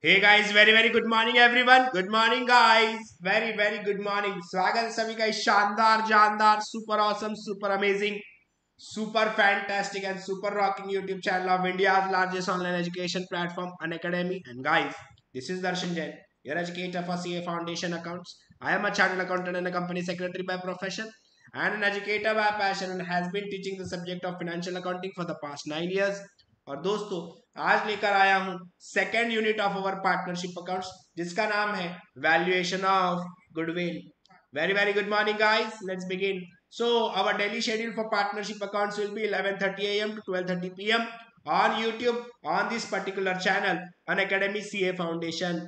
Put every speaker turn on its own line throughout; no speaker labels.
हे guys, very very good morning everyone. Good morning guys, very very good morning. स्वागत है सभी का इस शानदार जानदार super awesome super amazing super fantastic and super rocking YouTube channel of India's largest online education platform Unacademy. And guys, this is Darshan Jain, your educator for CA Foundation Accounts. I am a chartered accountant and a company secretary by profession and an educator by passion and has been teaching the subject of financial accounting for the past 9 years. और दोस्तों, आज लेकर आया हूं second unit of our partnership accounts, जिसका नाम है valuation of goodwill. Very very good morning guys, let's begin. So our daily schedule for partnership accounts will be 11:30 a.m. to 12:30 p.m. on YouTube on this particular channel, Unacademy CA Foundation.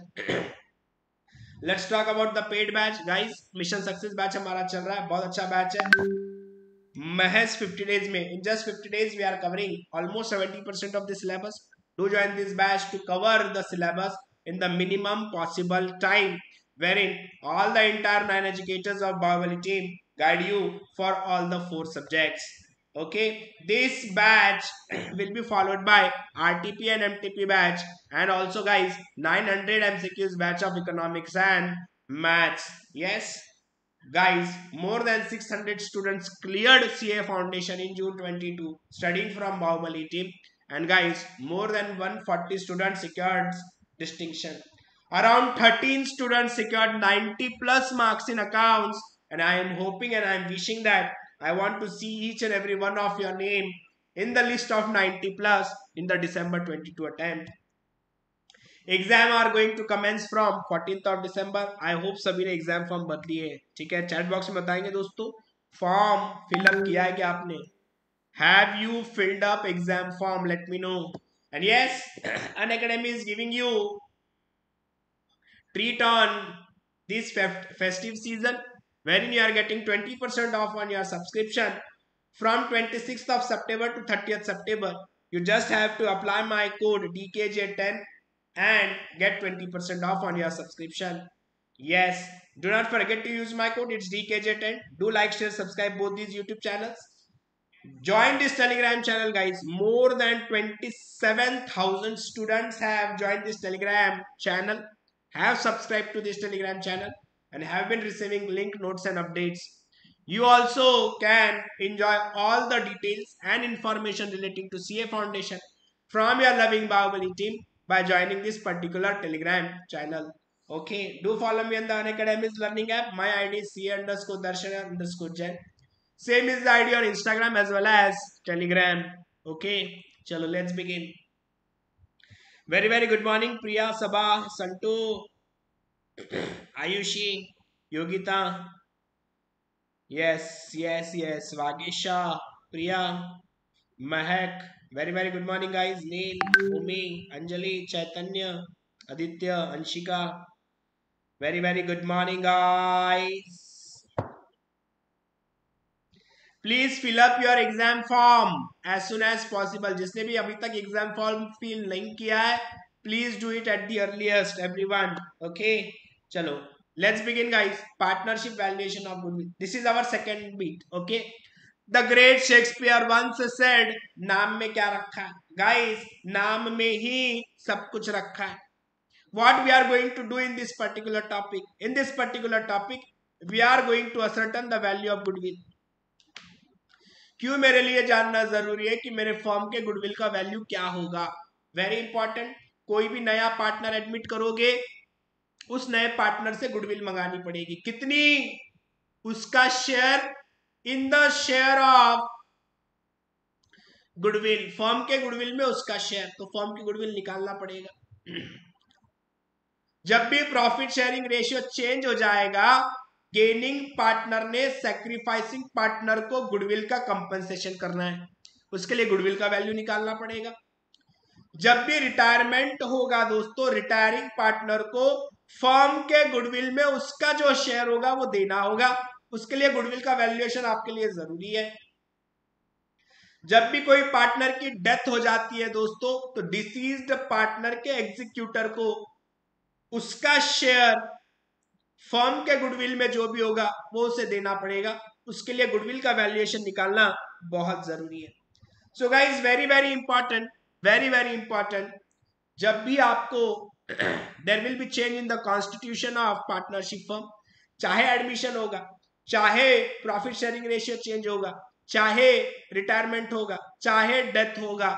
Let's talk about the paid batch guys. Mission success batch हमारा चल रहा है, बहुत अच्छा batch है। महज 50 days में, in just 50 days we are covering almost 70% of the syllabus. Do join this batch to cover the syllabus in the minimum possible time, wherein all the entire 9 educators of Bahubali team guide you for all the 4 subjects. Okay, this batch will be followed by RTP and MTP batch, and also guys 900 MCQs batch of economics and maths. Yes guys, more than 600 students cleared CA Foundation in June 22 studying from Bahubali team, and guys, more than 140 students secured distinction. Around 13 students secured 90 plus marks in accounts, and I am hoping and I am wishing that I want to see each and every one of your name in the list of 90 plus in the December 22 attempt. Exam are going to commence from 14th of December. I hope सभी ने exam form भर दिए हैं। ठीक है, chat box में बताएंगे दोस्तों, फॉर्म फिलअप किया है क्या आपने? Have you filled up exam form? Let me know. And yes, Unacademy is giving you treat on this festive season, wherein you are getting 20% off on your subscription from 26th of September to 30th September. You just have to apply my code DKJ10 and get 20% off on your subscription. Yes, do not forget to use my code. It's DKJ10. Do like, share, subscribe both these YouTube channels. Join this Telegram channel, guys. More than 27,000 students have joined this Telegram channel, have subscribed to this Telegram channel, and have been receiving link, notes, and updates. You also can enjoy all the details and information relating to CA Foundation from your loving Bahubali team by joining this particular Telegram channel. Okay, do follow me on the Unacademy's learning app. My ID is CA_Darshan_Jain. Same is the ID on Instagram as well as Telegram. Okay, chalo, let's begin. Very very good morning, Priya, Sabah, Santu, Ayushi, Yogita. Yes, Vagisha, Priya, Mahek. Very very good morning, guys. Neil, Umi, Anjali, Chaitanya, Aditya, Anshika. Very very good morning, guys. Please fill up your exam form as soon as possible. जिसने भी अभी तक exam form fill नहीं किया है, please do it at the earliest everyone. Okay, चलो let's begin guys. Partnership valuation of goodwill, this is our second beat. Okay, the great Shakespeare once said, नाम में क्या रखा है गाइस? नाम में ही सब कुछ रखा है। what we are going to do in this particular topic? In this particular topic we are going to ascertain the value of goodwill. क्यों मेरे लिए जानना जरूरी है कि मेरे फॉर्म के गुडविल का वैल्यू क्या होगा? Very important. कोई भी नया पार्टनर एडमिट करोगे, उस नए पार्टनर से गुडविल मंगानी पड़ेगी। कितनी? उसका share in the share of goodwill. Form के गुडविल में उसका शेयर, तो फॉर्म की गुडविल निकालना पड़ेगा। जब भी प्रॉफिट शेयरिंग रेशियो चेंज हो जाएगा, गेनिंग पार्टनर ने सैक्रिफाइसिंग पार्टनर को गुडविल का कंपनसेशन करना है, उसके लिए गुडविल का वैल्यू निकालना पड़ेगा। जब भी रिटायरमेंट होगा दोस्तों, रिटायरिंग पार्टनर को फर्म के गुडविल में उसका जो शेयर होगा वो देना होगा, उसके लिए गुडविल का वैल्यूएशन आपके लिए जरूरी है। जब भी कोई पार्टनर की डेथ हो जाती है दोस्तों, तो डिसीज्ड पार्टनर के एग्जीक्यूटर को उसका शेयर फर्म के गुडविल में जो भी होगा वो उसे देना पड़ेगा। उसके लिए गुडविल का वैल्यूएशन निकालना बहुत जरूरी है। So guys, very very important, very very important. जब भी आपको there will be change in the constitution of partnership firm, चाहे एडमिशन होगा, चाहे प्रॉफिट शेयरिंग रेशियो चेंज होगा, चाहे रिटायरमेंट होगा, चाहे डेथ होगा,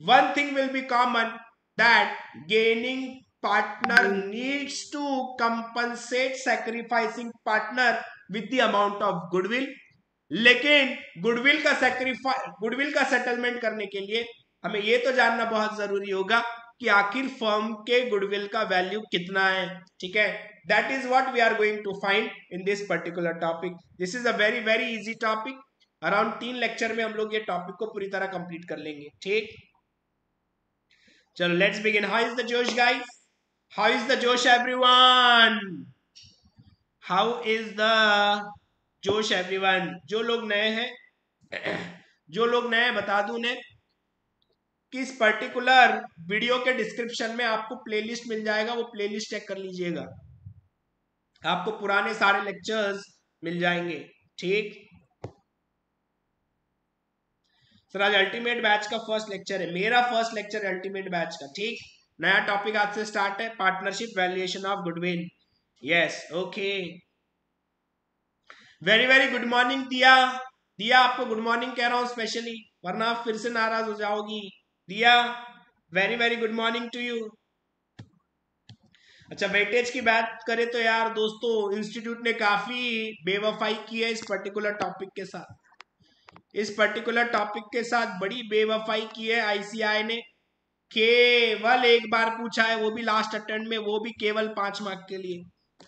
one thing will be common, that gaining partner needs to compensate sacrificing partner with the amount of goodwill. लेकिन goodwill का सेटलमेंट करने के लिए हमें यह तो जानना बहुत जरूरी होगा कि आखिर फर्म के गुडविल का वैल्यू कितना है। ठीक है, that is what we are going to find in this particular topic. This is a very very easy topic. Around 3 lecture में हम लोग ये टॉपिक को पूरी तरह कंप्लीट कर लेंगे। ठीक, चलो let's begin. How is the जोश गाइस? हाउ इज द जोश एवरीवन? हाउ इज द जोश एवरीवन? जो लोग नए हैं बता दूं ने कि इस पर्टिकुलर वीडियो के डिस्क्रिप्शन में आपको प्लेलिस्ट मिल जाएगा, वो प्लेलिस्ट चेक कर लीजिएगा, आपको पुराने सारे लेक्चर्स मिल जाएंगे। ठीक, सर आज अल्टीमेट बैच का फर्स्ट लेक्चर है, मेरा फर्स्ट लेक्चर है अल्टीमेट बैच का। ठीक, नया टॉपिक आज से स्टार्ट है, partnership valuation of goodwill. Yes, okay, very very good morning दिया। दिया, आपको गुड मॉर्निंग कह रहा हूं स्पेशली, वरना आप फिर से नाराज हो जाओगी। Diya, very very good morning to you. अच्छा, वेटेज की बात करें तो यार दोस्तों, इंस्टीट्यूट ने काफी बेवफाई की है इस पर्टिकुलर टॉपिक के साथ। इस पर्टिकुलर टॉपिक के साथ बड़ी बेवफाई की है आईसीआई ने। केवल एक बार पूछा है, वो भी लास्ट अटेम्प्ट में, वो भी केवल 5 मार्क के लिए।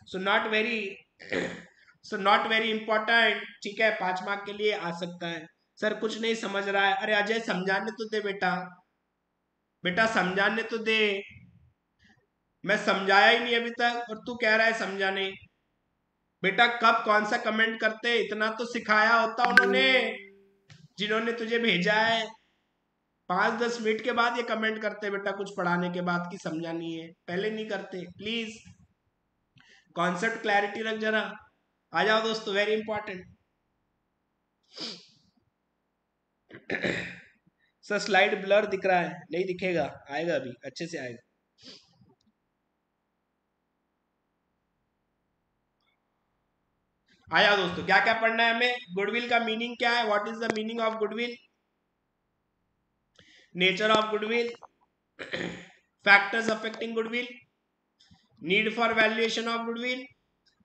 So not very important. ठीक है, 5 मार्क के लिए आ सकता है। सर कुछ नहीं समझ रहा है। अरे अजय समझाने तो दे बेटा, बेटा समझाने तो दे। मैं समझाया ही नहीं अभी तक और तू कह रहा है समझाने। बेटा कब कौन सा कमेंट करते, इतना तो सिखाया होता उन्होंने जिन्होंने तुझे भेजा है। 5-10 मिनट के बाद ये कमेंट करते बेटा, कुछ पढ़ाने के बाद की समझानी है, पहले नहीं करते। प्लीज कॉन्सेप्ट क्लैरिटी रख जरा। आ जाओ दोस्तों, very important. Sir slide blur दिख रहा है, नहीं दिखेगा, आएगा अभी, अच्छे से आएगा। आ जाओ दोस्तों, क्या क्या पढ़ना है हमें? गुडविल का मीनिंग क्या है? What is the meaning of goodwill? Nature of goodwill, factors affecting goodwill, need for valuation of goodwill,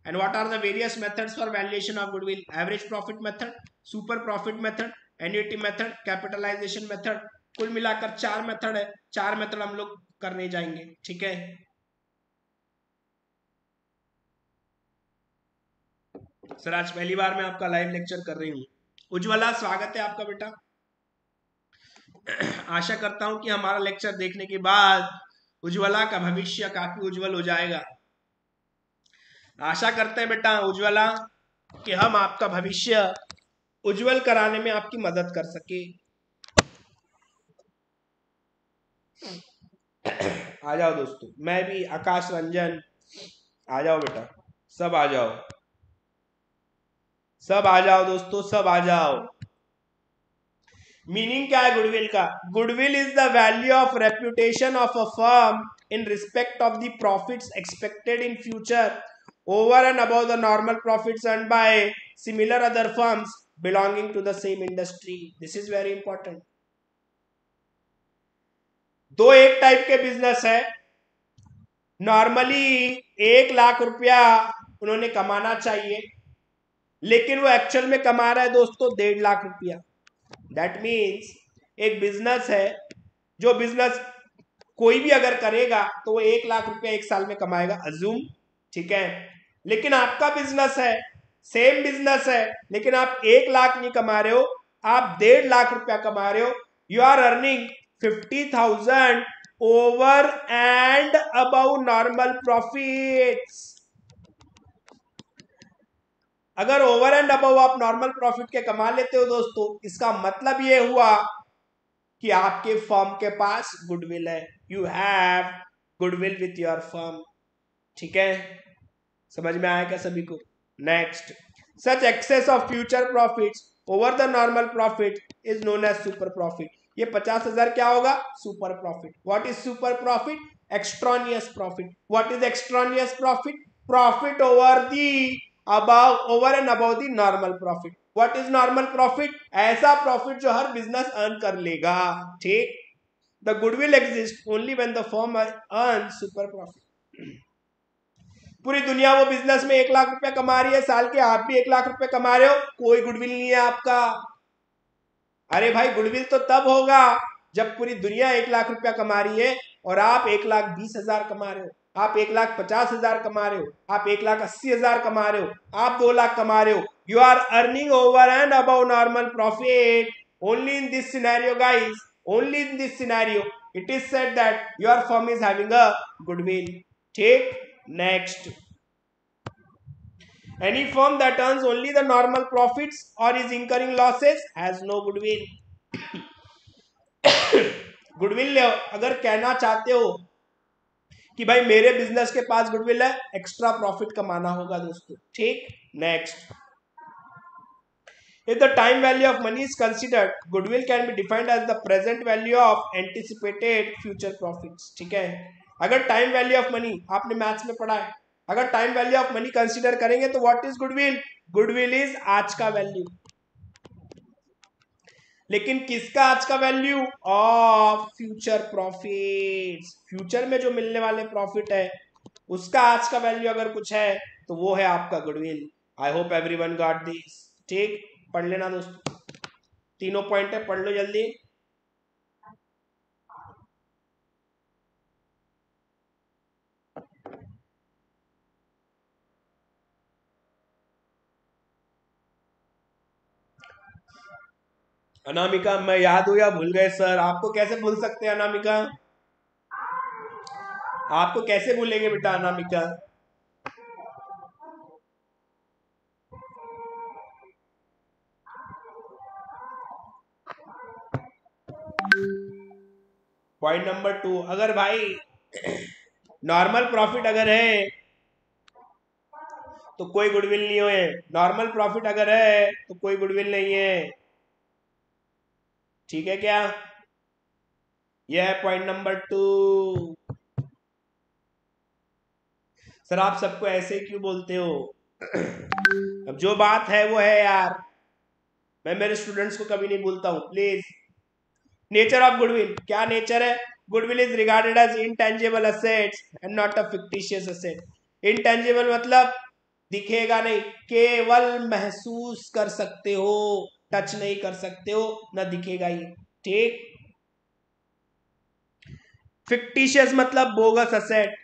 and what are the various methods for valuation of goodwill? Average profit method, super profit method, annuity method, capitalization method। कुल मिलाकर 4 method है, 4 method हम लोग करने जाएंगे। ठीक है, sir आज पहली बार मैं आपका लाइव लेक्चर कर रही हूँ। उज्ज्वला स्वागत है आपका बेटा। आशा करता हूं कि हमारा लेक्चर देखने के बाद उज्ज्वला का भविष्य काफी उज्जवल हो जाएगा। आशा करते हैं बेटा उज्ज्वला कि हम आपका भविष्य उज्जवल कराने में आपकी मदद कर सके। आ जाओ दोस्तों, मैं भी, आकाश रंजन, आ जाओ बेटा, सब आ जाओ, सब आ जाओ दोस्तों, सब आ जाओ। मीनिंग क्या है गुडविल का? Goodwill is the value of reputation of a firm in respect of the profits expected in future over and above the normal profits earned by similar other firms belonging to the same industry. This is very important. दो एक type के business है। Normally 1 lakh रुपया उन्होंने कमाना चाहिए, लेकिन वो एक्चुअल में कमा रहा है दोस्तों 1.5 लाख रुपया। दैट मीन्स एक बिजनेस है, जो बिजनेस कोई भी अगर करेगा तो वो 1 लाख रुपया 1 साल में कमाएगा, अज्यूम। ठीक है, लेकिन आपका बिजनेस है, सेम बिजनेस है, लेकिन आप 1 लाख नहीं कमा रहे हो, आप 1.5 लाख रुपया कमा रहे हो। You are earning 50,000 over and above normal profits. अगर ओवर एंड अबव आप नॉर्मल प्रॉफिट के कमा लेते हो दोस्तों, इसका मतलब ये हुआ कि आपके फर्म के पास गुडविल है। You have goodwill with your firm. ठीक है, समझ में आया क्या सभी को? Next, such excess of future profits over the normal profit is known as super profit. ये 50,000 क्या होगा? Super profit. What is super profit? Extraneous profit. What is extraneous profit? Profit over the above, over and above the normal profit. What is normal profit? ऐसा profit जो हर business earn कर लेगा। ठीक, the goodwill exist only when the firm earn super profit. पूरी दुनिया वो business में 1 लाख रुपया कमा रही है साल के, आप भी 1 लाख रुपया कमा रहे हो, कोई गुडविल नहीं है आपका। अरे भाई, गुडविल तो तब होगा जब पूरी दुनिया 1 लाख रुपया कमा रही है और आप 1,20,000 कमा रहे हो, आप 1,50,000 कमा रहे हो, आप 1,80,000 कमा रहे हो, आप 2 लाख कमा रहे हो। You are earning over and above normal profit. Only in this scenario guys, only in this scenario it is said that your firm is having a goodwill. ठीक, नेक्स्ट, any firm that earns only the normal profits or is incurring losses has no goodwill. Goodwill अगर कहना चाहते हो कि भाई मेरे business के पास गुडविल है, एक्स्ट्रा प्रॉफिट कमाना होगा दोस्तों। ठीक, next, if the time value of money is considered, goodwill can be defined as the present value of anticipated future profits। ठीक है, अगर टाइम वैल्यू ऑफ मनी, आपने मैथ्स में पढ़ा है, अगर time value of money consider करेंगे तो what is goodwill? Goodwill is आज का वैल्यू। लेकिन किसका आज का value? Of future profits. Future में जो मिलने वाले प्रॉफिट है उसका आज का वैल्यू अगर कुछ है तो वो है आपका goodwill. I hope everyone got this. ठीक, पढ़ लेना दोस्तों, तीनों पॉइंट है, पढ़ लो जल्दी। अनामिका, मैं याद हूं या भूल गए सर? आपको कैसे भूल सकते हैं अनामिका, आपको कैसे भूलेंगे बेटा अनामिका? पॉइंट नंबर 2, अगर भाई नॉर्मल प्रॉफिट अगर है तो कोई गुडविल नहीं है। नॉर्मल प्रॉफिट अगर है तो कोई गुडविल नहीं है। ठीक है क्या? यह है पॉइंट नंबर 2। सर आप सबको ऐसे क्यों बोलते हो? अब जो बात है वो है यार, मैं मेरे स्टूडेंट्स को कभी नहीं भूलता हूं, प्लीज। नेचर ऑफ गुडविल, क्या नेचर है? Goodwill is regarded as intangible assets and not a fictitious asset. Intangible मतलब दिखेगा नहीं, केवल महसूस कर सकते हो, टच नहीं कर सकते हो, ना दिखेगा ही। ठीक, फिक्टिशियस मतलब बोगस असेट।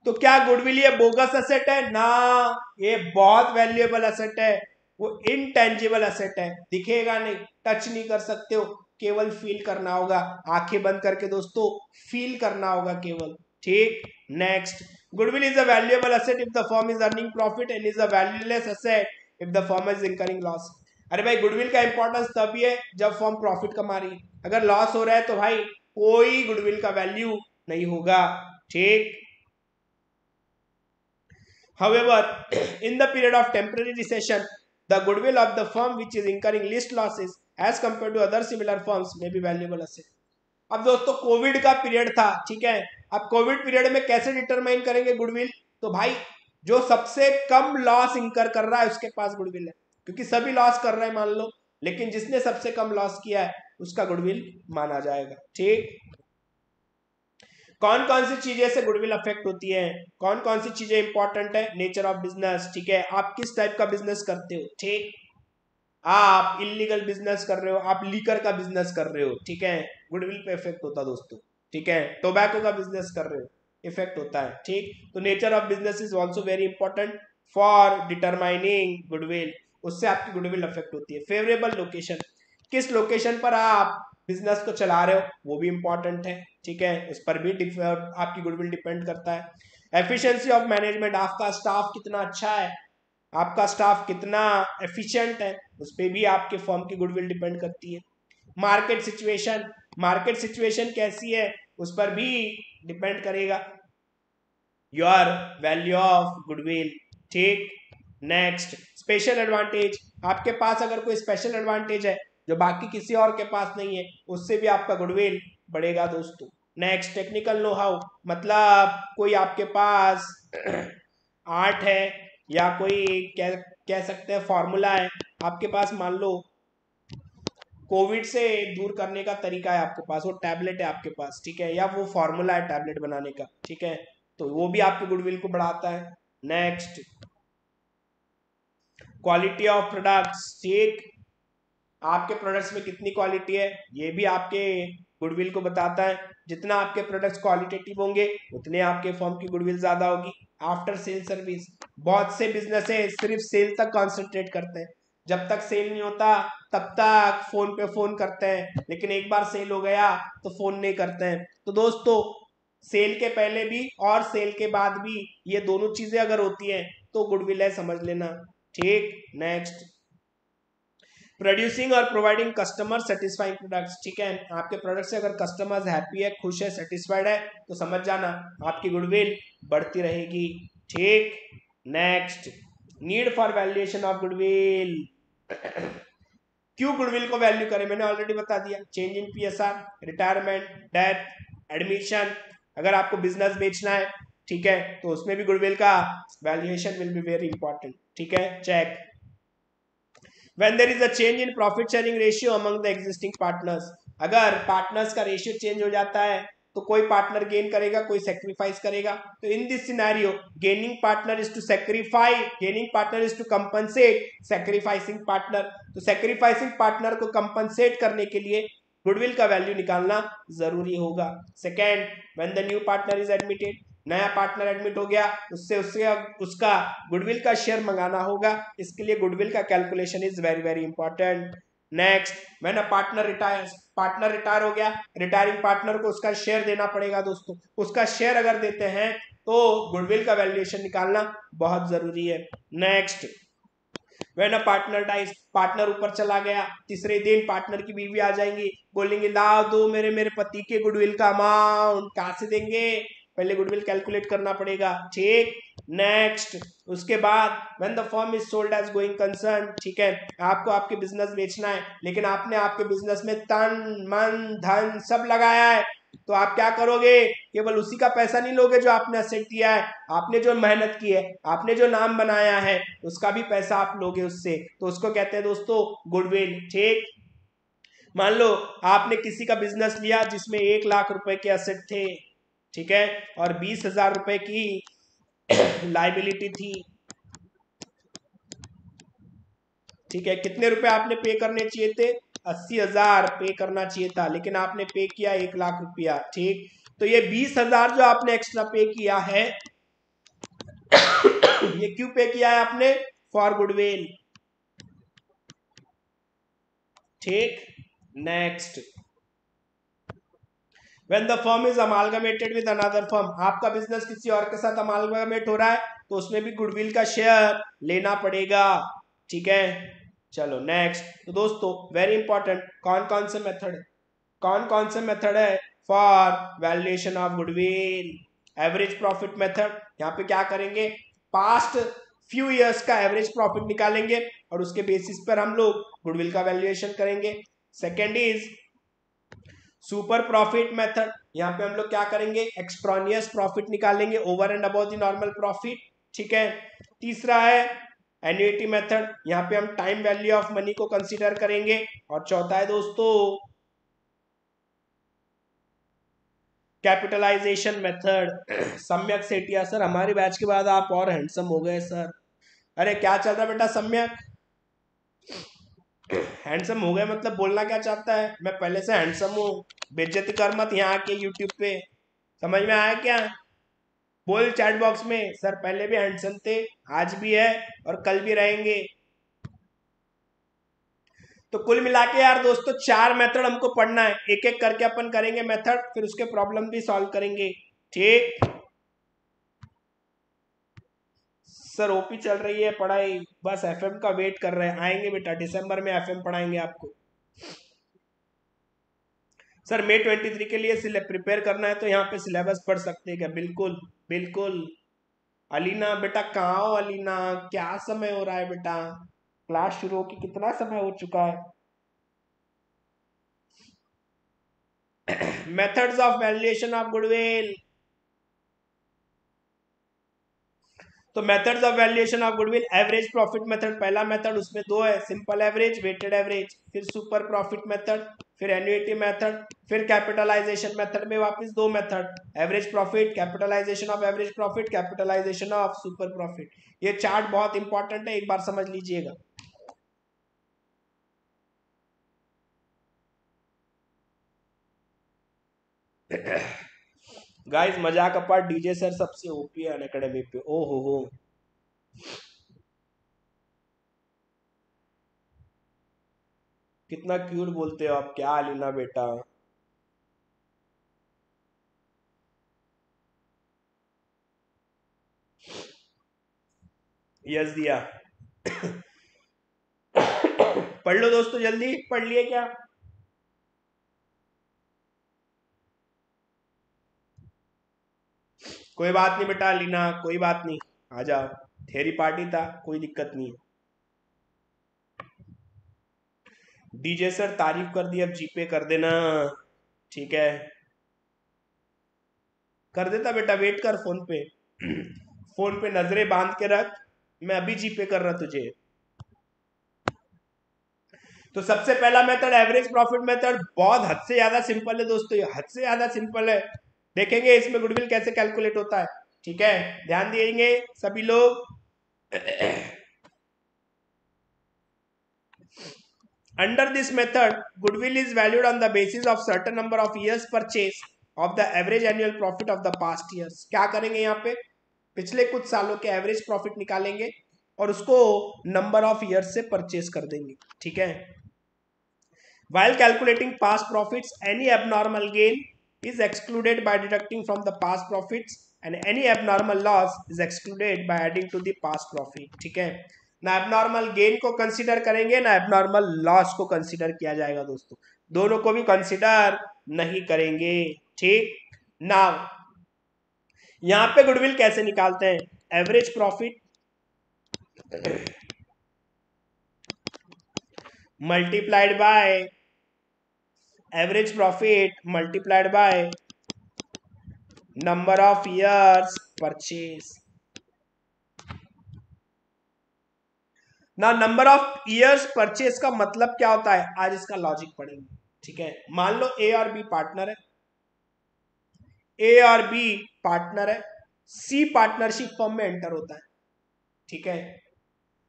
तो क्या गुडविल ये बोगस असेट है? ना, ये बहुत वैल्यूएबल असेट है। वो इनटेंजिबल असेट है, दिखेगा नहीं, टच नहीं कर सकते हो, केवल फील करना होगा। आंखें बंद करके दोस्तों फील करना होगा केवल। ठीक, next, goodwill is a valuable asset if the firm is earning profit and is a valueless asset if the firm is incurring loss. अरे भाई, गुडविल का इंपॉर्टेंस तभी है जब फर्म प्रॉफिट कमा रही है। अगर लॉस हो रहा है तो भाई कोई गुडविल का वैल्यू नहीं होगा। ठीक, however, in the period of temporary recession, the goodwill of the firm which is incurring least losses as compared to other similar firms may be valuable asset। अब दोस्तों कोविड का पीरियड था, ठीक है। अब कोविड पीरियड में कैसे determine करेंगे गुडविल? तो भाई जो सबसे कम लॉस इंकर कर रहा है उसके पास गुडविल है, क्योंकि सभी लॉस कर रहे हैं मान लो, लेकिन जिसने सबसे कम लॉस किया है उसका गुडविल माना जाएगा। ठीक, कौन कौन सी चीजें से गुडविल अफेक्ट होती है, कौन कौन सी चीजें इंपॉर्टेंट है? नेचर ऑफ बिजनेस, ठीक है, आप किस टाइप का बिजनेस करते हो। ठीक, आप इलीगल बिजनेस कर रहे हो, आप लीकर का बिजनेस कर रहे हो, ठीक है, गुडविल पे इफेक्ट होता है दोस्तों। ठीक है, टोबैको का बिजनेस कर रहे हो, इफेक्ट होता है। ठीक, तो nature of business is also very important for determining goodwill, उससे आपकी गुडविल अफेक्ट होती है। फेवरेबल लोकेशन, किस लोकेशन पर आप बिजनेस को चला रहे हो वो भी इंपॉर्टेंट है। ठीक है, उस पर भी आपकी गुडविल डिपेंड करता है। एफिशिएंसी ऑफ मैनेजमेंट, आपका स्टाफ कितना अच्छा है, आपका स्टाफ कितना एफिशिएंट है, उस पर भी आपके फर्म की गुडविल डिपेंड करती है। मार्केट सिचुएशन, मार्केट सिचुएशन कैसी है उस पर भी डिपेंड करेगा योर वैल्यू ऑफ गुडविल। ठीक, नेक्स्ट, स्पेशल एडवांटेज, आपके पास अगर कोई स्पेशल एडवांटेज है जो बाकी किसी और के पास नहीं है, उससे भी आपका गुडविल बढ़ेगा दोस्तों। नेक्स्ट, टेक्निकल नो हाउ, मतलब कोई आपके पास आर्ट है या कोई कह सकते हैं फॉर्मूला है आपके पास, मान लो कोविड से दूर करने का तरीका है आपके पास, वो टैबलेट है आपके पास, ठीक है, या वो फॉर्मूला है टैबलेट बनाने का, ठीक है, तो वो भी आपके गुडविल को बढ़ाता है। नेक्स्ट, क्वालिटी ऑफ प्रोडक्ट्स, ठीक, आपके प्रोडक्ट्स में कितनी क्वालिटी है ये भी आपके गुडविल को बताता है। जितना आपके प्रोडक्ट्स क्वालिटेटिव होंगे उतने आपके फर्म की गुडविल ज्यादा होगी। आफ्टर सेल सर्विस, बहुत से बिजनेसेस सिर्फ सेल तक कॉन्सेंट्रेट करते हैं, जब तक सेल नहीं होता तब तक फोन पे फोन करते हैं, लेकिन एक बार सेल हो गया तो फोन नहीं करते हैं। तो दोस्तों, सेल के पहले भी और सेल के बाद भी ये दोनों चीजें अगर होती हैं तो गुडविल है, समझ लेना, ठीक। नेक्स्ट, प्रोड्यूसिंग और प्रोवाइडिंग कस्टमर सेटिस्फाइंग प्रोडक्ट्स, ठीक है, आपके प्रोडक्ट से अगर कस्टमर्स हैप्पी है, खुश है, सेटिस्फाइड है, तो समझ जाना आपकी गुडविल बढ़ती रहेगी, ठीक। Next, need for valuation of goodwill, क्यों गुडविल को वैल्यू करें, मैंने ऑलरेडी बता दिया, change in PSR, retirement, death, admission, अगर आपको बिजनेस बेचना है, ठीक है, तो उसमें भी गुडविल का valuation will be very important, ठीक है, check. When there is a change in profit sharing ratio among the existing partners, अगर पार्टनर्स का रेशियो चेंज हो जाता है तो कोई पार्टनर गेन करेगा, कोई सेक्रीफाइस करेगा। तो in this scenario, gaining partner is to sacrifice, gaining partner is to compensate sacrificing partner. तो सेक्रीफाइसिंग पार्टनर को कंपनसेट करने के लिए गुडविल का वैल्यू निकालना जरूरी होगा। Second, when the new partner is admitted, नया पार्टनर एडमिट हो गया, उससे उससे उसका गुडविल का शेयर मंगाना होगा, इसके लिए गुडविल का calculation is very very important. Next, when a partner retires, partner retire हो गया, रिटायरिंग पार्टनर को उसका शेयर देना पड़ेगा दोस्तों, उसका शेयर अगर देते हैं तो गुडविल का वैल्यूएशन निकालना बहुत जरूरी है। Next, when a partner dies, partner ऊपर चला गया, तीसरे दिन पार्टनर की बीवी आ जाएंगी, बोलेंगे लाओ दो मेरे पति के गुडविल का अमाउंट, कहां से देंगे, पहले गुडविल कैलकुलेट करना पड़ेगा, ठीक। नेक्स्ट, उसके बाद when the firm is sold as going concern, ठीक है, आपको आपके बिजनेस बेचना है, लेकिन आपने आपके बिजनेस में तन मन धन सब लगाया है, तो आप क्या करोगे, केवल उसी का पैसा नहीं लोगे जो आपने असेट दिया है, आपने जो मेहनत की है, आपने जो नाम बनाया है, उसका भी पैसा आप लोगे उससे, तो उसको कहते हैं दोस्तों गुडविल, ठीक। मान लो आपने किसी का बिजनेस लिया जिसमें 1 लाख रुपए के असेट थे, ठीक है, और 20,000 रुपए की लाइबिलिटी थी, ठीक है, कितने रुपए आपने पे करने चाहिए थे, 80,000 पे करना चाहिए था, लेकिन आपने पे किया 1 लाख रुपया, ठीक। तो ये 20,000 जो आपने एक्स्ट्रा पे किया है ये क्यों पे किया है आपने, फॉर गुडविल, ठीक। Next, when the firm is amalgamated with another firm, आपका बिजनेस किसी और के साथ अमालगमेट हो रहा है तो उसमें भी गुडविल का शेयर लेना पड़ेगा, ठीक है। चलो नेक्स्ट, तो दोस्तों वेरी इंपॉर्टेंट, कौन कौन से मेथड है for valuation of goodwill. Average profit method, यहाँ पे क्या करेंगे, पास्ट फ्यू इयर्स का एवरेज प्रॉफिट निकालेंगे और उसके बेसिस पर हम लोग गुडविल का वैल्यूएशन करेंगे। Second is super profit method, यहाँ पे हम लोग क्या करेंगे, एक्सट्रॉनियस प्रॉफिट निकालेंगे over and above the normal profit, ठीक है। तीसरा है एन्युटी मेथड, यहाँ पे हम टाइम वैल्यू ऑफ मनी को कंसीडर करेंगे। और चौथा है दोस्तों कैपिटलाइजेशन मेथड। सम्यक सेठिया, सर हमारे बैच के बाद आप और हैंडसम हो गए सर। अरे क्या चल रहा है बेटा सम्यक, हैंडसम हो गए मतलब बोलना क्या चाहता है, मैं पहले से हैंडसम हूँ, बेइज्जती कर मत यहाँ के यूट्यूब पे, समझ में आया क्या, बोल चैट बॉक्स में सर पहले भी हैंडसम थे, आज भी है और कल भी रहेंगे। तो कुल मिला के यार दोस्तों 4 मेथड हमको पढ़ना है, एक एक करके अपन करेंगे मेथड, फिर उसके प्रॉब्लम भी सॉल्व करेंगे, ठीक। सर ओपी चल रही है पढ़ाई, बस एफएम का वेट कर रहे हैं, आएंगे बेटा दिसंबर में एफएम पढ़ाएंगे आपको। सर मई 23 के लिए प्रिपेयर करना है तो यहाँ पे सिलेबस पढ़ सकते हैं क्या, बिल्कुल बिल्कुल। अलीना बेटा कहाँ हो, अलीना क्या समय हो रहा है बेटा, क्लास शुरू हो के कितना समय हो चुका है। Methods of valuation of goodwill. तो methods of valuation of goodwill, average profit method पहला मेथड, उसमें दो है, सिंपल एवरेज, वेटेड एवरेज, फिर सुपर प्रॉफिट मेथड, फिर एन्युटी मेथड, फिर कैपिटलाइजेशन मेथड में वापस दो method, average profit, capitalisation of average profit, capitalisation of super profit. ये चार्ट बहुत इंपॉर्टेंट है, एक बार समझ लीजिएगा। गाइस मजाक अपार्ट, डीजे सर सबसे ओपी है अनअकैडमी पे। ओ हो, कितना क्यूट बोलते हो आप, क्या अलीना बेटा। यस दिया। पढ़ लो दोस्तों, जल्दी पढ़ लिए क्या? कोई बात नहीं बेटा लीना, कोई बात नहीं, आ जाओ, थेरी पार्टी था, कोई दिक्कत नहीं। डीजे सर तारीफ कर दी, अब जीपे कर देना, ठीक है? कर देता बेटा, वेट कर फोन पे। फोन पे नजरें बांध के रख, मैं अभी जीपे कर रहा तुझे। तो सबसे पहला मेथड एवरेज प्रॉफिट मेथड, बहुत हद से ज्यादा सिंपल है दोस्तों, ये हद से ज्यादा सिंपल है। देखेंगे इसमें गुडविल कैसे कैलकुलेट होता है, ठीक है? ध्यान देंगे सभी लोग। Under this method, goodwill is valued on the basis of certain number of years purchase of the average annual profit of the past years. क्या करेंगे यहाँ पे, पिछले कुछ सालों के एवरेज प्रॉफिट निकालेंगे और उसको नंबर ऑफ ईयर्स से परचेज कर देंगे, ठीक है? While calculating past profits, any abnormal gain is excluded by deducting from the past profits and any abnormal loss is excluded by adding to the past profit, ठीक है? ना abnormal gain को consider करेंगे, ना एबनॉर्मल लॉस को consider किया जाएगा दोस्तों, दोनों को भी कंसीडर नहीं करेंगे, ठीक? नाउ यहां पे गुडविल कैसे निकालते हैं, average profit multiplied by average profit multiplied by number of years purchase. ना नंबर ऑफ ईयर्स परचेज का मतलब क्या होता है, आज इसका लॉजिक पढ़ेंगे, ठीक है? मान लो ए और बी पार्टनर है, ए और बी पार्टनर है, सी पार्टनरशिप फॉर्म में एंटर होता है, ठीक है?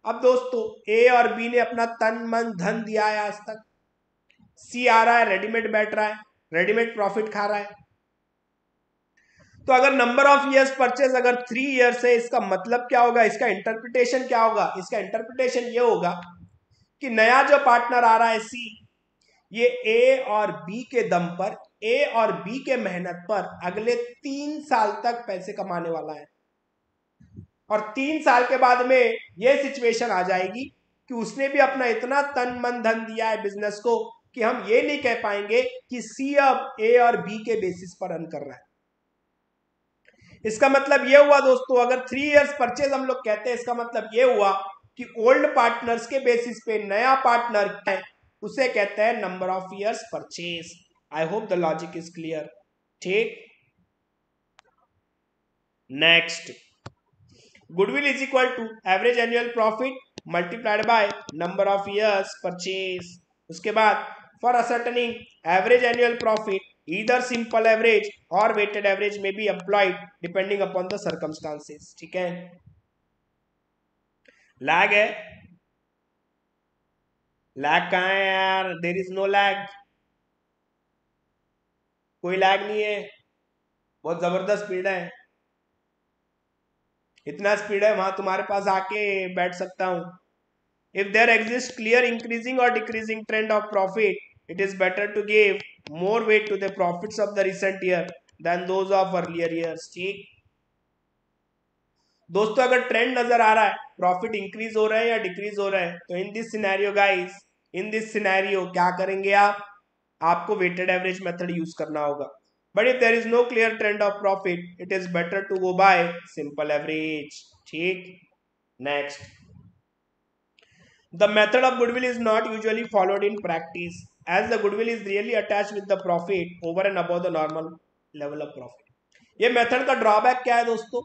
अब दोस्तों ए और बी ने अपना तन मन धन दिया है आज तक, सी आ रहा है रेडीमेड बैठ रहा है, रेडीमेड प्रॉफिट खा रहा है। तो अगर नंबर ऑफ ईयर्स परचेज अगर 3 ईयर्स है, इसका मतलब क्या होगा, इसका इंटरप्रिटेशन क्या होगा? इसका इंटरप्रिटेशन ये होगा कि नया जो पार्टनर आ रहा है सी, ये ए और बी के दम पर, ए और बी के मेहनत पर अगले 3 साल तक पैसे कमाने वाला है। और 3 साल के बाद में ये सिचुएशन आ जाएगी कि उसने भी अपना इतना तन मन धन दिया है बिजनेस को कि हम ये नहीं कह पाएंगे कि सी अब ए और बी के बेसिस पर रन कर रहा है। इसका मतलब ये हुआ दोस्तों, अगर 3 इयर्स परचेज हम लोग कहते हैं, इसका मतलब ये हुआ कि ओल्ड पार्टनर्स के बेसिस पे नया पार्टनर है, उसे कहते हैं number of years purchase. I hope the logic is clear, ठीक? Next, goodwill is equal to average annual profit multiplied by number of years purchase. उसके बाद for ascertaining average annual profit either simple average or weighted average may be applied depending upon the circumstances, ठीक है? Lag है, lag कहाँ है यार? There is no lag, कोई lag नहीं है, बहुत जबरदस्त स्पीड है, इतना स्पीड है वहां तुम्हारे पास आके बैठ सकता हूं। If there exists clear increasing or decreasing trend of profit, it is better to give more weight to the profits of the recent year than those of earlier years, ठीक? दोस्तों अगर ट्रेंड नजर आ रहा है, प्रॉफिट इंक्रीज हो रहा है या डिक्रीज हो रहा है, तो in this scenario guys, in this scenario क्या करेंगे आप? आपको वेटेड एवरेज मेथड यूज करना होगा। But if there is no clear trend of profit, it is better to go by simple average, ठीक? Next, the method of goodwill is not usually followed in practice. as the goodwill is really attached with the profit over and above the normal level of profit. ये method का drawback क्या है दोस्तों,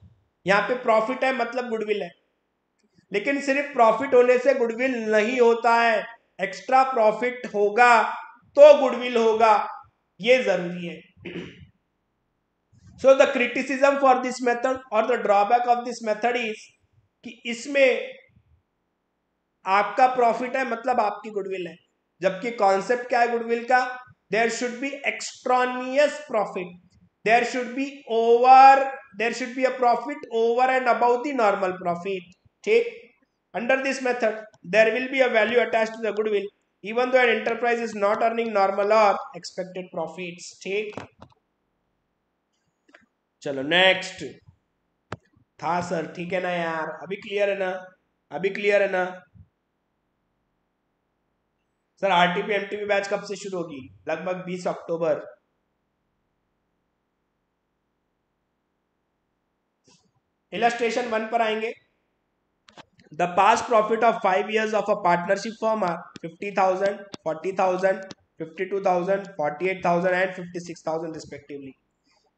यहाँ पे profit है मतलब goodwill है, लेकिन सिर्फ प्रॉफिट होने से गुडविल नहीं होता है, एक्स्ट्रा प्रॉफिट होगा तो गुडविल होगा, ये जरूरी है. So the criticism for this method और the drawback of this method is कि इसमें आपका प्रॉफिट है मतलब आपकी गुडविल है, जबकि कॉन्सेप्ट क्या है गुडविल का, there should be extraneous profit, there should be a profit over and about the normal profit. ठीक. Under this method there will be a value attached to the goodwill even though an enterprise is not earning normal और expected profits. ठीक. चलो next. था sir, ठीक है ना यार, अभी क्लियर है ना, अभी क्लियर है ना सर. आरटीपी एमटीपी बैच कब से शुरू होगी? लगभग 20 अक्टूबर. इलस्ट्रेशन 1 पर आएंगे. The past profit of 5 years of a partnership firm are 50,000, 40,000, 52,000, 48,000 and 56,000 respectively.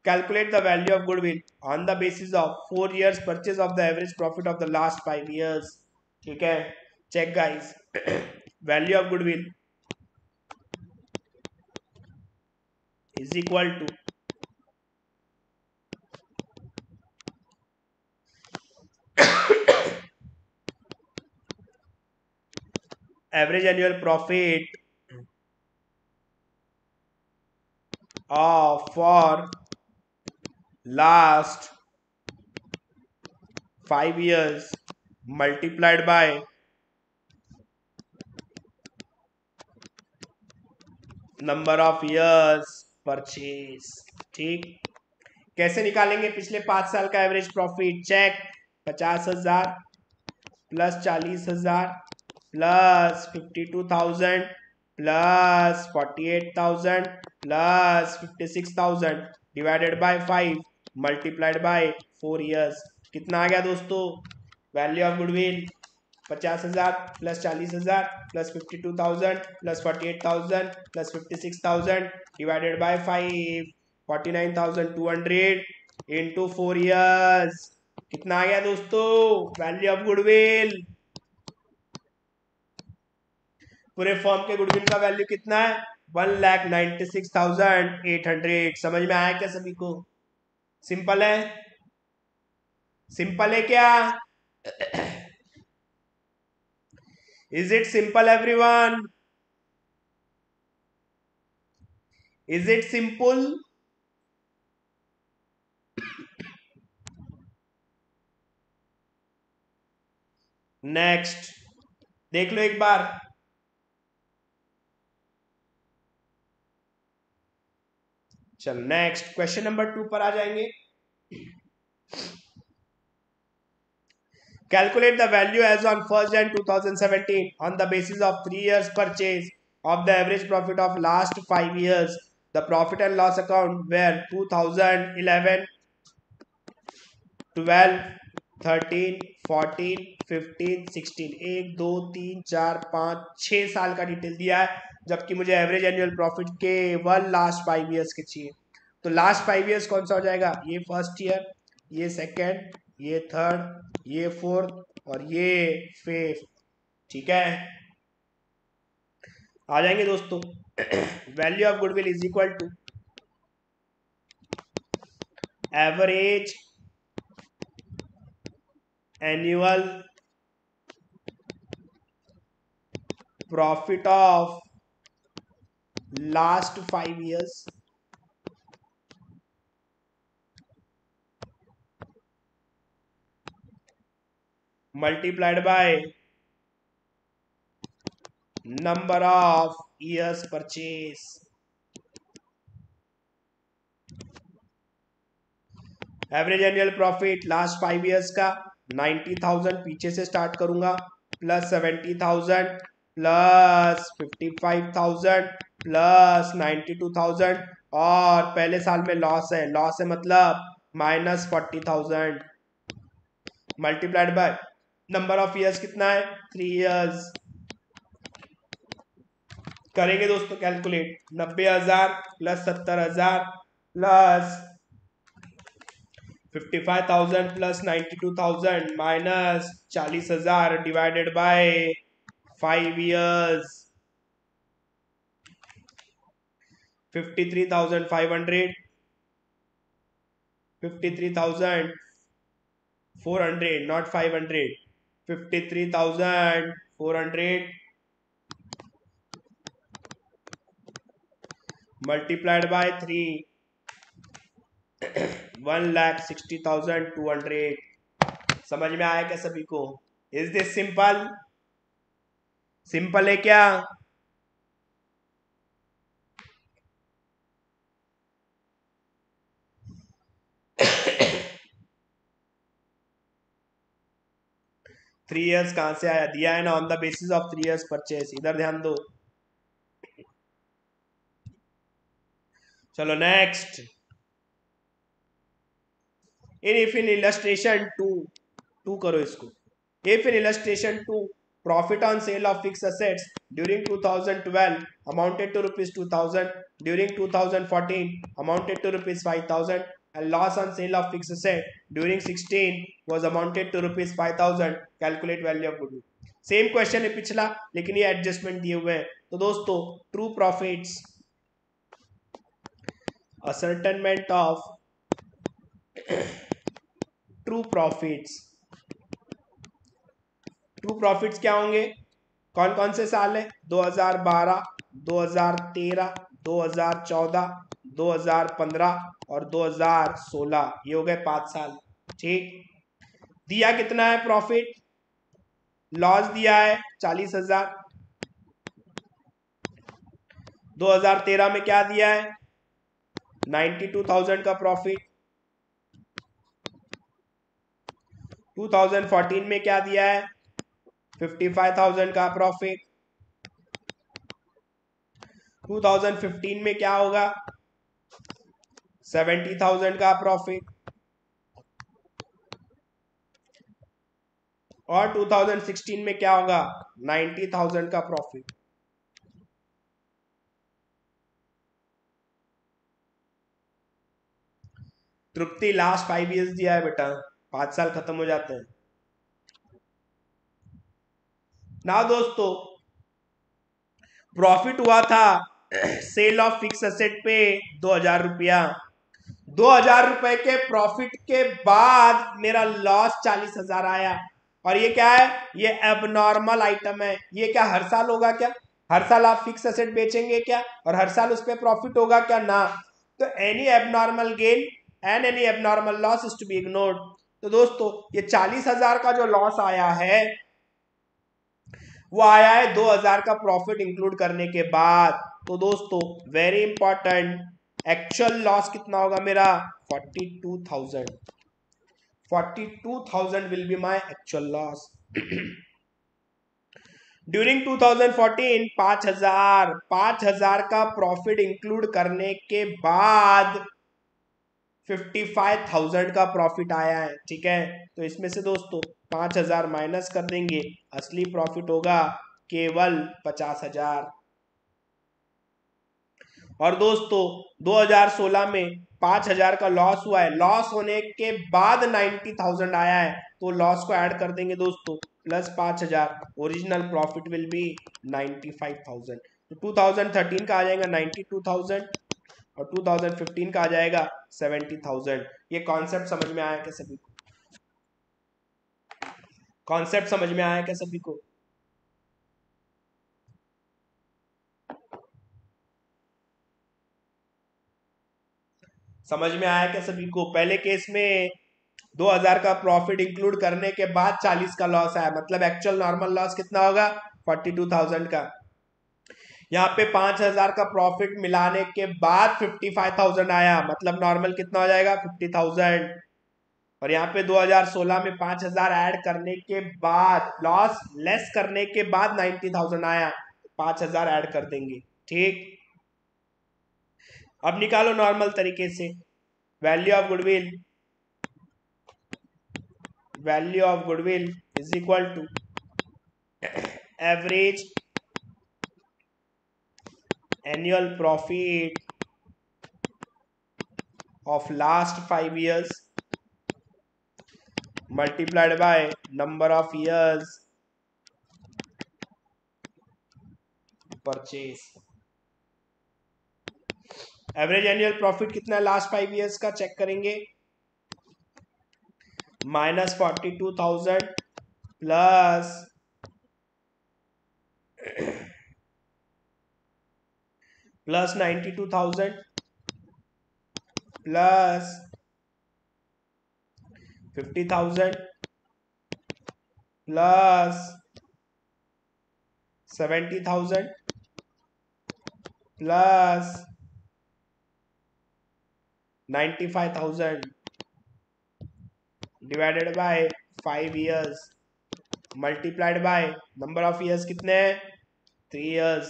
Calculate the value of goodwill on the basis of 4 years purchase of the average profit of the last 5 years. ठीक है, check guys. Value of goodwill is equal to average annual profit for last 5 years multiplied by number of years purchase. ठीक. कैसे निकालेंगे पिछले 5 साल का average profit? Check. 50,000 plus 40,000 plus 52,000 plus 48,000 plus 56,000 divided by 5 multiplied by 4 years. कितना आ गया दोस्तों? Value of goodwill 50,000 plus 40,000 plus 52,000 plus 48,000 plus 56,000 divided by 5 49,200 into 4 years. कितना आ गया दोस्तों? वैल्यू ऑफ गुडविल पूरे फॉर्म के गुडविल का वैल्यू कितना है? 1,96,800. समझ में आया क्या सभी को? सिंपल है, सिंपल है क्या? Is it simple everyone? Is it simple? Next देख लो एक बार. चलो नेक्स्ट क्वेश्चन नंबर 2 पर आ जाएंगे. Calculate the value as on 1st Jan 2017 on the basis of 3 years purchase of the average profit of last 5 years. The profit and loss account were 2011, 12, 13, 14, 15, 16. 1, 2, 3, 4, 5, 6 साल का detail दिया है, जबकि मुझे एवरेज एनुअल प्रॉफिट केवल last 5 years के चाहिए. तो लास्ट 5 years कौन सा हो जाएगा? ये फर्स्ट ईयर, ये सेकेंड, ये थर्ड, ये फोर्थ और ये फिफ्थ. ठीक है, आ जाएंगे दोस्तों. Value of goodwill is equal to average annual profit of last 5 years multiplied by number of years purchase. Average annual profit last 5 years का 90,000, पीछे से स्टार्ट करूंगा, प्लस 70,000 प्लस 55,000 प्लस 92,000 और पहले साल में लॉस है, लॉस है मतलब minus 40,000 multiplied by number of years कितना है? 3 years. करेंगे दोस्तों calculate. 90,000 plus 70,000 plus 55,000 plus 92,000 minus 40,000 divided by 5 years 53,500 53,400 not 500 53,400 multiplied by 3 1,60,200। समझ में आया क्या सभी को? Is this simple? सिंपल है क्या? थ्री इयर्स कहां से आया? दिया है ना, on the basis of 3 years purchase. इधर ध्यान दो। चलो next. If in illustration two करो इसको। If in illustration two profit on sale of fixed assets during 2012 amounted to rupees 2,000, during 2014 amounted to rupees 5,000, and loss on sale of fixed asset during 16 was amounted to rupees 5,000, calculate value of goodwill। Same question है पिछला, लेकिन ये adjustment दिए हुए हैं। तो दोस्तों true profits, ascertainment of true profits. True profits क्या होंगे? कौन कौन से साल है? 2012, 2013, 2014, 2015 और 2016। ये हो गए 5 साल। ठीक। दिया कितना है प्रॉफिट? लॉस दिया है 40,000। 2013 में क्या दिया है? 92,000 का प्रॉफिट। 2014 में क्या दिया है? 55,000 का प्रॉफिट। 2015 में क्या होगा? 70,000 का प्रॉफिट। और 2016 में क्या होगा? 90,000 का प्रॉफिट। तृप्ति लास्ट 5 years दिया है बेटा, 5 साल खत्म हो जाते हैं ना दोस्तों। प्रॉफिट हुआ था सेल ऑफ फिक्स एसेट पे 2,000 रुपया। 2,000 रुपए के प्रॉफिट के बाद मेरा लॉस 40,000 आया। और ये क्या है? ये एबनॉर्मल आइटम है। ये क्या हर साल होगा क्या? हर साल आप फिक्स एसेट बेचेंगे क्या और हर साल उस पर प्रॉफिट होगा क्या? ना। तो any abnormal gain and any abnormal loss is to be ignored. तो दोस्तों ये 40,000 का जो लॉस आया है वो आया है 2,000 का प्रॉफिट इंक्लूड करने के बाद। तो दोस्तों वेरी इंपॉर्टेंट, एक्चुअल लॉस कितना होगा मेरा? 42,000। 42,000 will be my actual loss. During 2014 5,000 का प्रॉफिट इंक्लूड करने के बाद 55,000 का प्रॉफिट आया है। ठीक है, तो इसमें से दोस्तों 5,000 माइनस कर देंगे, असली प्रॉफिट होगा केवल 50,000। और दोस्तों 2016 में 5,000 का लॉस हुआ है। लॉस होने के बाद 90,000 आया है, तो लॉस को ऐड कर देंगे दोस्तों, plus 5,000। Original profit will be 95,000। तो 2013 का आ जाएगा 92,000 और 2015 का आ जाएगा 70,000। ये कॉन्सेप्ट समझ में आया क्या सभी को? कॉन्सेप्ट समझ में आया क्या सभी को? समझ में आया क्या सभी को? पहले केस में 2,000 का प्रॉफिट इंक्लूड करने के बाद 40 का लॉस आया, मतलब एक्चुअल नॉर्मल लॉस कितना होगा? 42,000 का। यहाँ पे 5,000 का प्रॉफिट मिलाने के बाद 55,000 आया, मतलब नॉर्मल कितना हो जाएगा? 50,000। और यहाँ पे 2016 में 5,000 ऐड करने के बाद, लॉस लेस करने के बाद 90,000 आया, 5,000 ऐड कर देंगे। ठीक, अब निकालो नॉर्मल तरीके से। Value of goodwill, value of goodwill is equal to average annual profit of last 5 years multiplied by number of years purchase. Average annual profit कितना है लास्ट 5 years का, चेक करेंगे. -42,000 plus 92,000 plus 50,000 plus 70,000 plus 95,000 divided by 5 years multiplied by number of years कितने हैं, 3 years.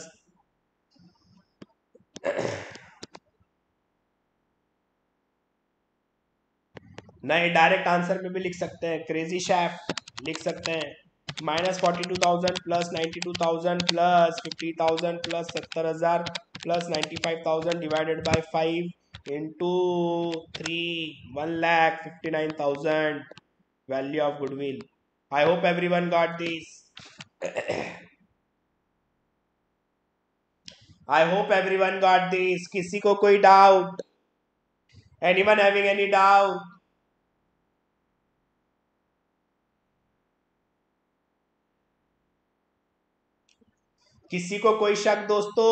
नहीं, direct answer में भी लिख सकते हैं, क्रेजी शेफ लिख सकते हैं. -42,000 plus 92,000 plus 50,000 plus 70,000 plus 95,000 divided by 5 into 3, 1,59,000 value of goodwill. I hope everyone got this. I hope everyone got this. किसी को कोई doubt? Anyone having any doubt? किसी को कोई शक दोस्तों?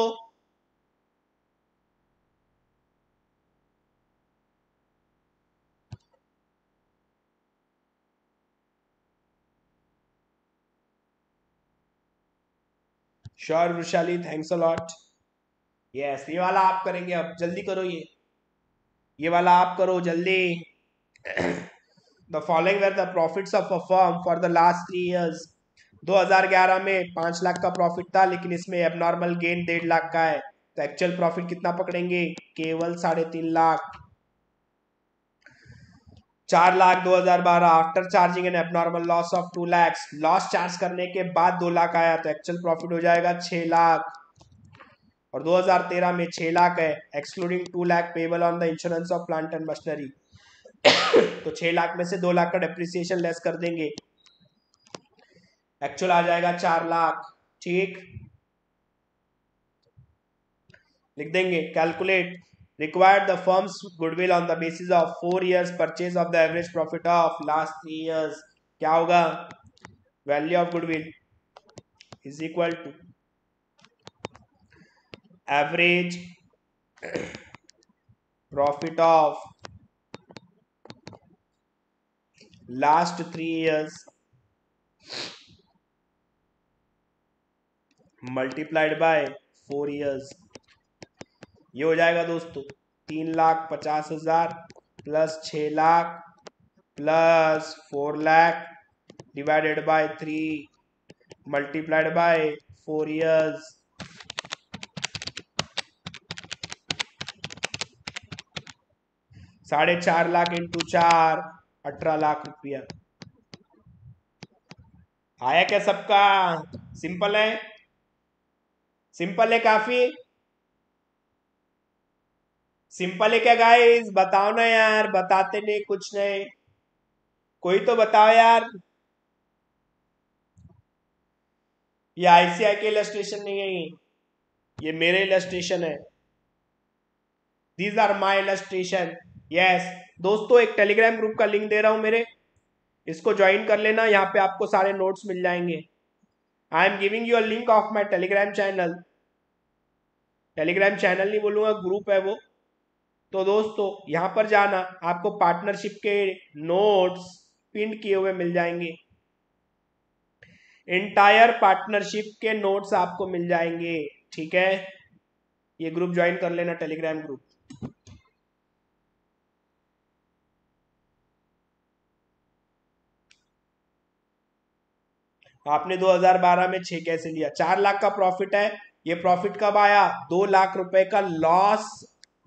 Sure Vrushali, thanks a lot. Yes, ये वाला आप करेंगे, अब जल्दी करो. ये वाला आप करो जल्दी. The following were the profits of a firm for the last 3 years. 2011 में 5 लाख का प्रॉफिट था, लेकिन इसमें एबनॉर्मल गेन 1.5 लाख का है. तो एक्चुअल प्रॉफिट कितना पकड़ेंगे? केवल 3.5 lakh. 4 lakh 2012 after charging N abnormal loss of 2 lakh. Loss charge करने के बाद 2 लाख आया, तो एक्चुअल प्रॉफिट हो जाएगा 6 लाख. और 2013 में 6 लाख है, excluding 2 lakh payable on the insurance of plant and machinery. तो 6 लाख में से 2 लाख का डेप्रिसिएशन लेस कर देंगे, एक्चुअल आ जाएगा 4 लाख. ठीक, लिख देंगे. Calculate required the firm's goodwill on the basis of 4 years purchase of the average profit of last 3 years. क्या होगा? Value of goodwill is equal to average profit of last 3 years multiplied by 4 years. ये हो जाएगा दोस्तों 3,50,000 plus 6 lakh plus 4 lakh divided by 3 multiplied by 4 years. ₹4.5 lakh into 4, 18 lakh रुपया. आया क्या सबका? सिंपल है, सिंपल है, काफी सिंपल है क्या गाइस? बताओ ना यार, बताते नहीं, कुछ नहीं, कोई तो बताओ यार. ये आईसीआई के इलस्ट्रेशन नहीं है, ये मेरे इलस्ट्रेशन है. These are my illustration. Yes दोस्तों, एक टेलीग्राम ग्रुप का लिंक दे रहा हूं मेरे, इसको ज्वाइन कर लेना. यहाँ पे आपको सारे नोट्स मिल जाएंगे. I am giving you a link of my Telegram channel. Telegram channel नहीं बोलूंगा, ग्रुप है वो. तो दोस्तों यहाँ पर जाना, आपको पार्टनरशिप के नोट्स पिन किए हुए मिल जाएंगे. इंटायर पार्टनरशिप के नोट्स आपको मिल जाएंगे. ठीक है, ये ग्रुप ज्वाइन कर लेना, टेलीग्राम ग्रुप. आपने 2012 में 6 कैसे लिया? 4 लाख का प्रॉफिट है. ये प्रॉफिट कब आया? 2 लाख रुपए का लॉस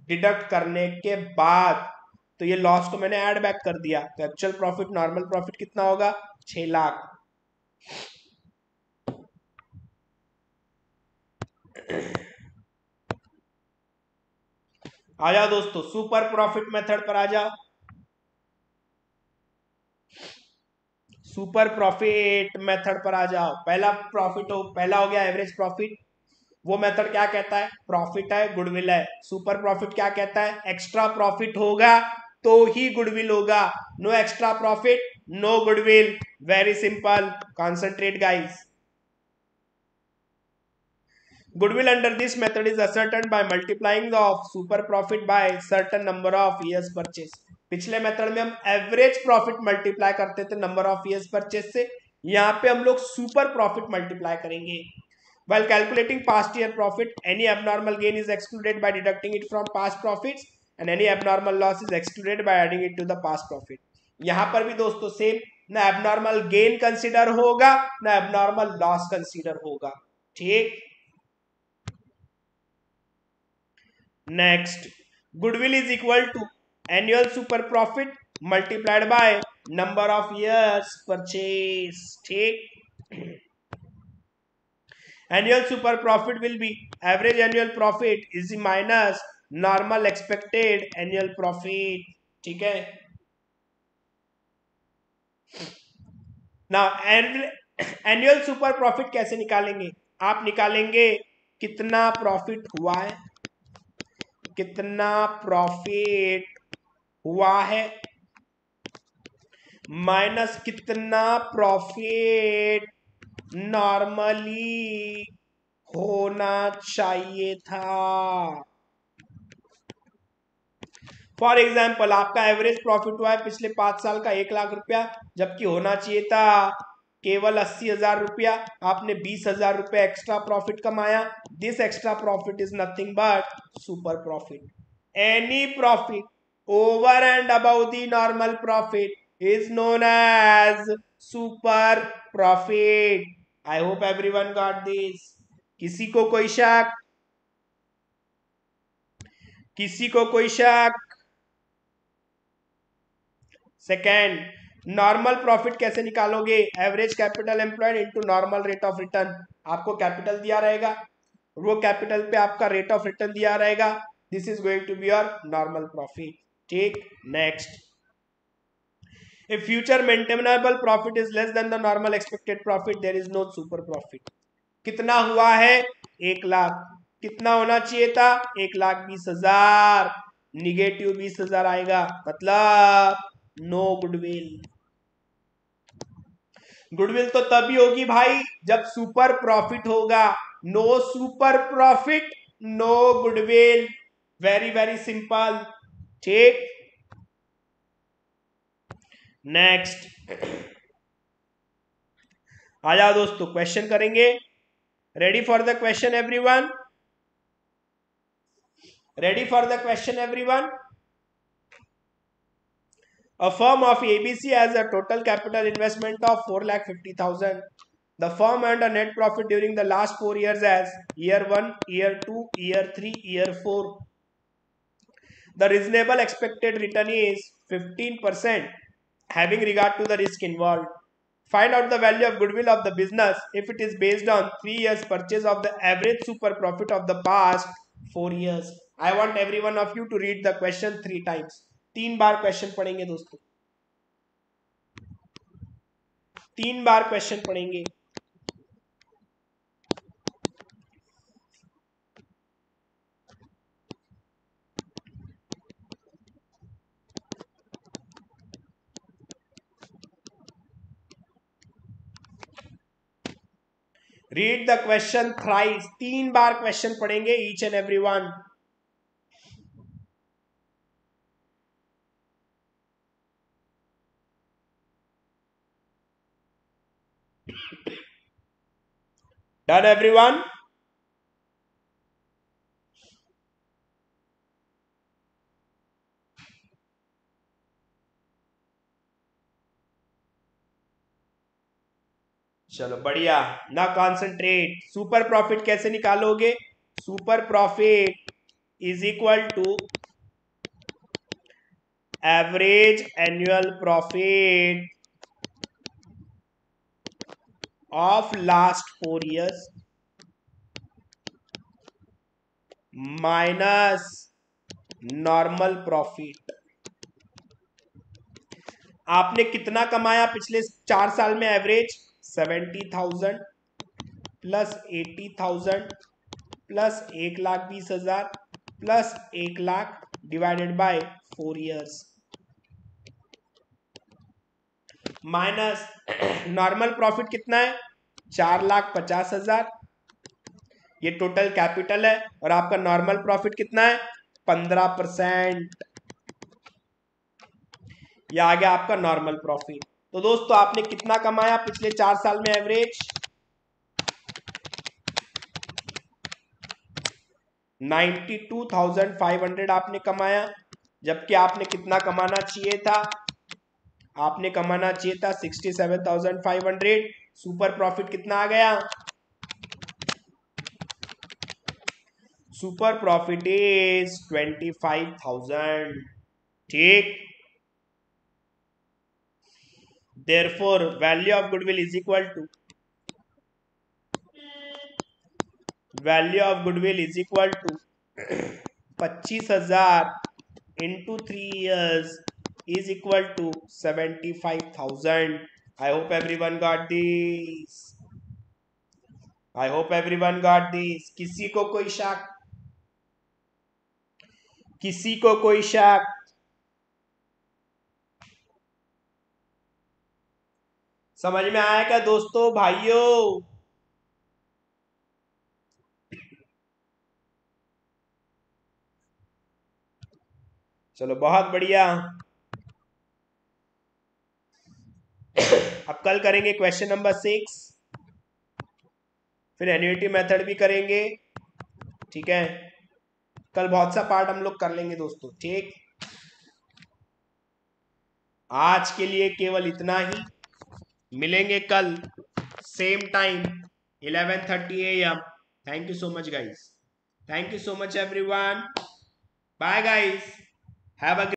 डिडक्ट करने के बाद. तो ये लॉस को मैंने ऐड बैक कर दिया, तो एक्चुअल प्रॉफिट, नॉर्मल प्रॉफिट कितना होगा? 6 लाख. आ जाओ दोस्तों, सुपर प्रॉफिट मेथड पर आ जाओ। सुपर प्रॉफिट मेथड पर आ जाओ। पहला हो गया एवरेज प्रॉफिट। वो मेथड क्या कहता है? प्रॉफिट है, गुडविल है। सुपर प्रॉफिट क्या कहता है? एक्स्ट्रा प्रॉफिट होगा तो ही गुडविल होगा। No extra profit, no goodwill. Very simple, concentrate guys. Goodwill under this method is ascertained by multiplying the of super profit by certain number of years purchase. पिछले method में हम average profit multiply करते थे number of years purchase से, यहाँ पे हम लोग सुपर प्रॉफिट मल्टीप्लाई करेंगे. While calculating past year profit, any abnormal gain is excluded by deducting it from past profits and any abnormal loss is excluded by adding it to the past profit. यहाँ पर भी दोस्तों same, ना abnormal gain consider होगा ना abnormal loss consider होगा. ठीक. Next, goodwill is equal to annual super profit multiplied by number of years purchase. ठीक. Annual super profit will be average annual profit is minus normal expected annual profit. ठीक है. Now annual super profit कैसे निकालेंगे? आप निकालेंगे कितना profit हुआ है, कितना प्रॉफिट हुआ है माइनस कितना प्रॉफिट नॉर्मली होना चाहिए था. फॉर एग्जाम्पल, आपका एवरेज प्रॉफिट हुआ है पिछले 5 साल का 1 लाख रुपया, जबकि होना चाहिए था केवल 80,000 रुपया. आपने 20,000 रुपया एक्स्ट्रा प्रॉफिट कमाया. This extra profit is nothing but super profit. Any profit over and above the normal profit is known as super profit. I hope everyone got this. किसी को कोई शक? किसी को कोई शक? सेकेंड, नॉर्मल प्रॉफिट कैसे निकालोगे? Average capital employed into normal rate of return. आपको कैपिटल दिया रहेगा, वो कैपिटल पे आपका रेट ऑफ रिटर्न दिया रहेगा. This is going to be your normal profit. ठीक. Next, if future maintainable profit is less than the normal expected profit, there is no super profit. कितना हुआ है? 1 लाख. कितना होना चाहिए था? 1,20,000. निगेटिव 20,000 आएगा, मतलब नो गुडविल. गुडविल तो तभी होगी भाई जब सुपर प्रॉफिट होगा. No super profit, no goodwill. Very very simple. ठीक. नेक्स्ट, आ जाओ दोस्तों, क्वेश्चन करेंगे. Ready for the question everyone? Ready for the question everyone? A firm of ABC has a total capital investment of 4,50,000. The firm earned a net profit during the last 4 years as year 1, year 2, year 3, year 4. The reasonable expected return is 15%, having regard to the risk involved. Find out the value of goodwill of the business if it is based on 3 years purchase of the average super profit of the past 4 years. I want every one of you to read the question 3 times. 3 बार question पढ़ेंगे दोस्तों, 3 बार question पढ़ेंगे. Read the question thrice. 3 बार question पढ़ेंगे each and every one. Done everyone? चलो बढ़िया. ना कॉन्सेंट्रेट. सुपर प्रॉफिट कैसे निकालोगे? Super profit is equal to average annual profit of last 4 years minus normal profit. आपने कितना कमाया पिछले 4 साल में एवरेज? 70,000 plus 80,000 plus 1,20,000 plus 1,00,000 divided by 4 years minus normal profit कितना है? 4,50,000। ये टोटल कैपिटल है और आपका नॉर्मल प्रॉफिट कितना है? 15%। ये आ गया आपका नॉर्मल प्रॉफिट। तो दोस्तों आपने कितना कमाया पिछले 4 साल में एवरेज? 92,500 आपने कमाया, जबकि आपने कितना कमाना चाहिए था? आपने कमाना चाहिए था 67,500। सुपर प्रॉफिट कितना आ गया? Super profit is 25,000। ठीक, therefore value of goodwill is equal to 25,000 into 3 years is equal to 75,000. I hope everyone got this. I hope everyone got this. किसी को कोई शक? किसी को कोई शक? समझ में आया क्या दोस्तों भाइयों? चलो बहुत बढ़िया। अब कल करेंगे क्वेश्चन नंबर 6, फिर एन्युटी मेथड भी करेंगे। ठीक है, कल बहुत सा पार्ट हम लोग कर लेंगे दोस्तों। ठीक, आज के लिए केवल इतना ही। मिलेंगे कल same time 11:30 AM। Thank you so much guys. Thank you so much everyone. Bye guys, have a